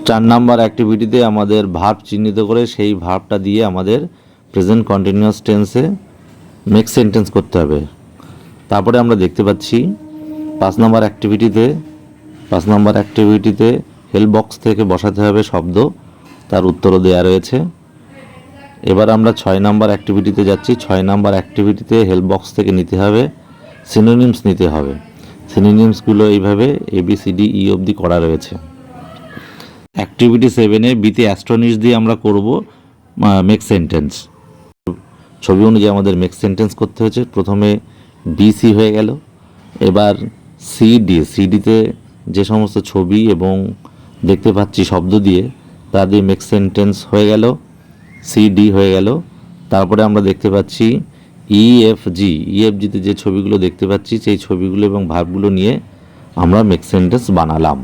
4 number অ্যাক্টিভিটিতে আমাদের verb চিহ্নিত করে সেই ভার্বটা দিয়ে আমাদের প্রেজেন্ট কন্টিনিউয়াস টেন্সে মেক সেন্টেন্স করতে হবে। তারপরে আমরা দেখতে পাচ্ছি 5 নাম্বার অ্যাক্টিভিটিতে হেল্প বক্স থেকে বসাতে হবে শব্দ, তার উত্তরও দেওয়া রয়েছে। এবার আমরা 6 নাম্বার অ্যাক্টিভিটিতে যাচ্ছি। 6 নাম্বার অ্যাক্টিভিটিতে হেল্প বক্স থেকে নিতে হবে সিনোনিমস নিতে হবে। সিনোনিমসগুলো এইভাবে ABCDE অবধি করা রয়েছে। অ্যাক্টিভিটি 7-এ বিতে অ্যাস্টনিশ দিয়ে আমরা করব মেক সেন্টেন্স। ছবি অনুযায়ী আমাদের মেক সেন্টেন্স করতে হয়েছে। প্রথমে BC হয়ে গেল, এবার সিডিতে যে সমস্ত ছবি এবং দেখতে পাচ্ছি শব্দ দিয়ে তা দিয়ে মেক সেন্টেন্স হয়ে গেল, CD হয়ে গেল। তারপরে আমরা দেখতে পাচ্ছি EFGতে যে ছবিগুলো দেখতে পাচ্ছি সেই ছবিগুলো এবং ভার্বগুলো নিয়ে আমরা মেক সেন্টেন্স বানালাম।